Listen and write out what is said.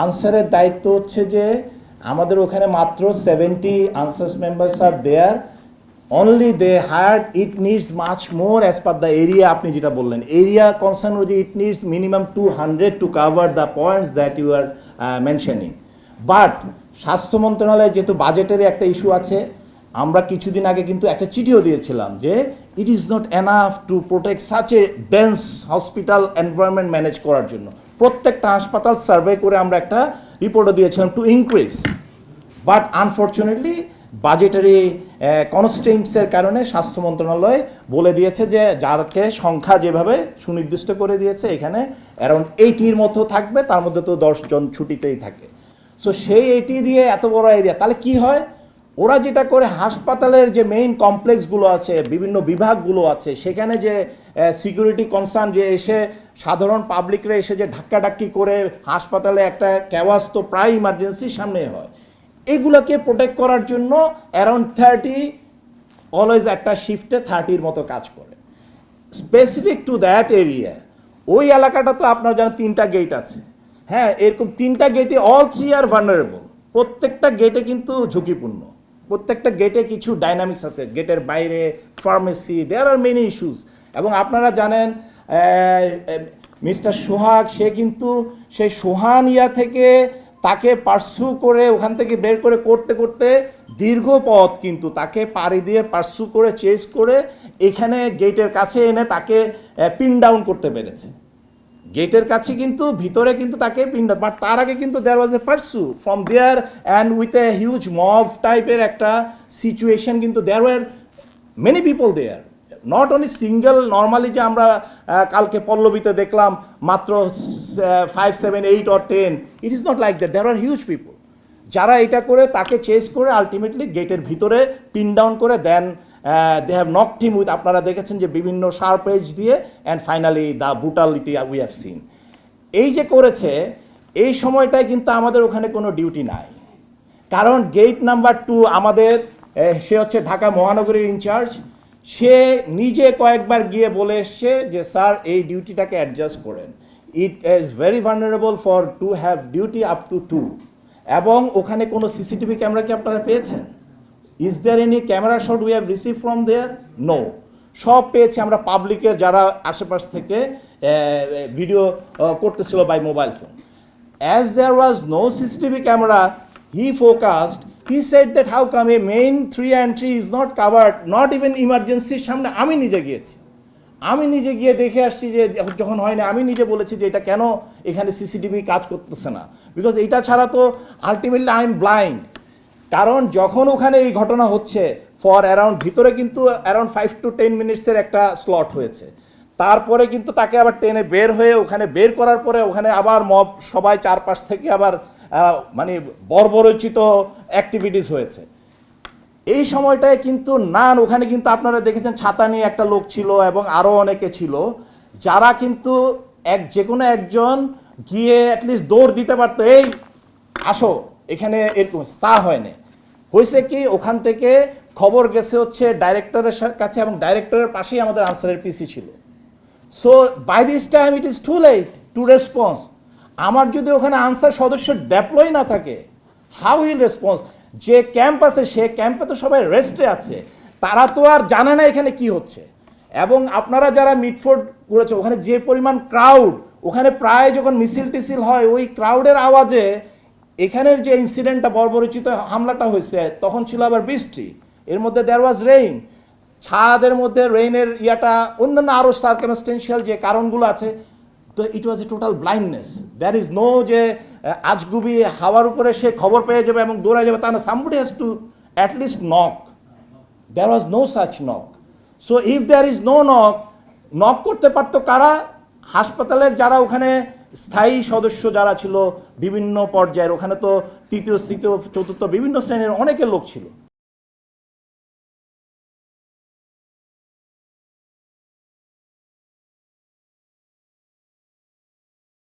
আনসারের দায়িত্ব হচ্ছে যে আমাদের ওখানে মাত্র 70 Ansars members are there, only they hired, it needs much more as per the area. আপনি যেটা বললেন এরিয়া কনসার্ন অনুযায়ী it needs minimum 200 to cover the points that you are mentioning. But স্বাস্থ্য মন্ত্রণালয়ে যেহেতু বাজেটের একটা ইস্যু আছে, আমরা কিছুদিন আগে কিন্তু একটা চিঠিও দিয়েছিলাম যে it is not enough to protect such a dense hospital environment manage করার জন্য। প্রত্যেকটা হাসপাতাল সার্ভে করে আমরা একটা রিপোর্টও দিয়েছিলাম to increase, but unfortunately budgetary কনস্ট্রেন্টসের কারণে স্বাস্থ্য মন্ত্রণালয় বলে দিয়েছে যে যারকে সংখ্যা যেভাবে সুনির্দিষ্ট করে দিয়েছে এখানে অ্যারাউন্ড 80-র মতো থাকবে, তার মধ্যে তো 10 জন ছুটিতেই থাকে। সো সেই 80 দিয়ে এত বড় এরিয়া, তাহলে কি হয়? ওরা যেটা করে হাসপাতালের যে মেইন কমপ্লেক্সগুলো আছে, বিভিন্ন বিভাগগুলো আছে, সেখানে যে সিকিউরিটি কনসার্ন যে এসে সাধারণ পাবলিকরা এসে যে ধাক্কাধাক্কি করে হাসপাতালে একটা ক্যাওয়াস তো প্রায় ইমার্জেন্সির সামনে হয়, এগুলোকে প্রোটেক্ট করার জন্য অ্যারাউন্ড 30 অলওয়েজ একটা শিফটে 30-র মতো কাজ করে স্পেসিফিক টু দ্যাট এরিয়া। ওই এলাকাটা তো আপনার জানেন 3টা গেট আছে। হ্যাঁ, এরকম 3টা গেটে অল 3 আর ভালনারেবল। প্রত্যেকটা গেটে কিন্তু ঝুঁকিপূর্ণ, প্রত্যেকটা গেটে কিছু ডাইনামিক্স আছে, গেটের বাইরে pharmacy, there are many issues. এবং আপনারা জানেন মিস্টার সোহাগ, সে কিন্তু সেই সোহানিয়া থেকে তাকে পার্সু করে ওখান থেকে বের করে করতে করতে দীর্ঘ পথ কিন্তু তাকে পাড়ি দিয়ে পার্সু করে চেস করে এখানে গেটের কাছে এনে তাকে পিন ডাউন করতে পেরেছে। গেটের কাছে কিন্তু ভিতরে কিন্তু তাকে পিন ডাউন, বাট তার আগে কিন্তু there was a pursue from there and with a huge mob টাইপের একটা সিচুয়েশন, কিন্তু there were many people there, not only single. Normally যে আমরা কালকে পল্লবীতে দেখলাম মাত্র 5, 7, 8 or 10, it is not like that, there are huge people যারা এটা করে তাকে চেস করে আলটিমেটলি গেটের ভিতরে পিন ডাউন করে then they have knocked him with, আপনারা দেখেছেন যে বিভিন্ন শার্প এজ দিয়ে, and finally the brutality we have seen. এই যে করেছে এই সময়টায় কিন্তু আমাদের ওখানে কোনো ডিউটি নাই, কারণ গেট নাম্বার 2 আমাদের সে হচ্ছে ঢাকা মহানগরীর ইনচার্জ, সে নিজে কয়েকবার গিয়ে বলে এসছে যে স্যার এই ডিউটিটাকে অ্যাডজাস্ট করেন, it is very vulnerable for to have duty up to 2। এবং ওখানে কোনো সিসিটিভি ক্যামেরা কি আপনারা পেয়েছেন? Is there any camera shot we have receive from there? No. সব পেয়েছি আমরা পাবলিকের যারা আশেপাশ থেকে ভিডিও করতেছিল by mobile phone. As there was no CCTV camera, he focused, he said that how come a main 3 entry is not covered, not even ইমার্জেন্সির সামনে। আমি নিজে গিয়েছি, আমি নিজে গিয়ে দেখে আসছি যে যখন হয় না, আমি নিজে বলেছি যে এটা কেন এখানে সিসিটিভি কাজ করতেছে না, বিকজ এইটা ছাড়া তো আলটিমেটলি আই এম ব্লাইন্ড। কারণ যখন ওখানে এই ঘটনা হচ্ছে ফর অ্যারাউন্ড ভিতরে কিন্তু অ্যারাউন্ড 5 to 10 মিনিটসের একটা স্লট হয়েছে, তারপরে কিন্তু তাকে আবার টেনে বের হয়ে ওখানে বের করার পরে ওখানে আবার মব সবাই চারপাশ থেকে আবার মানে বর্বরচিত অ্যাক্টিভিটিস হয়েছে। এই সময়টায় কিন্তু ওখানে কিন্তু আপনারা দেখেছেন ছাতা নিয়ে একটা লোক ছিল এবং আরও অনেকে ছিল, যারা কিন্তু যে কোনো একজন গিয়ে অ্যাটলিস্ট দৌড় দিতে পারতো, এই আসো এখানে, এরকম তা হয়নি। হয়েছে কি, ওখান থেকে খবর গেছে হচ্ছে ডাইরেক্টরের কাছে, এবং ডাইরেক্টরের পাশেই আমাদের আনসারের পিসি ছিল। So by this time it is too late to response. আমার যদি ওখানে আনসার সদস্য ডেপ্লয় না থাকে, হাউ উইল রেসপন্স? যে ক্যাম্প আছে সে ক্যাম্পে তো সবাই রেস্টে আছে, তারা তো আর জানে না এখানে কি হচ্ছে। এবং আপনারা যারা মিটফোর্ড করেছে, ওখানে যে পরিমাণ ক্রাউড, ওখানে প্রায় যখন মিছিল টিছিল হয় ওই ক্রাউডের আওয়াজে এখানের যে ইনসিডেন্টটা বর্বরচিত হামলাটা হয়েছে তখন ছিল আবার বৃষ্টি, এর মধ্যে দেয়ার ওয়াজ রেইন, ছাদের মধ্যে রেইনের ইয়াটা অন্যান্য আরও সার্কামস্টেন্সিয়াল যে কারণগুলো আছে, তো it was a total blindness. There is no যে আজগুবি হাওয়ার উপরে সে খবর পেয়ে যাবে এবং দৌড়ে যাবে, তা না, somebody has to at least knock. There was no such knock. So if there is no knock করতে পারতো কারা? হাসপাতালের যারা ওখানে স্থায়ী সদস্য যারা ছিল বিভিন্ন পর্যায়ের, ওখানে তো তৃতীয়, চতুর্থ বিভিন্ন শ্রেণীর অনেকের লোক ছিল।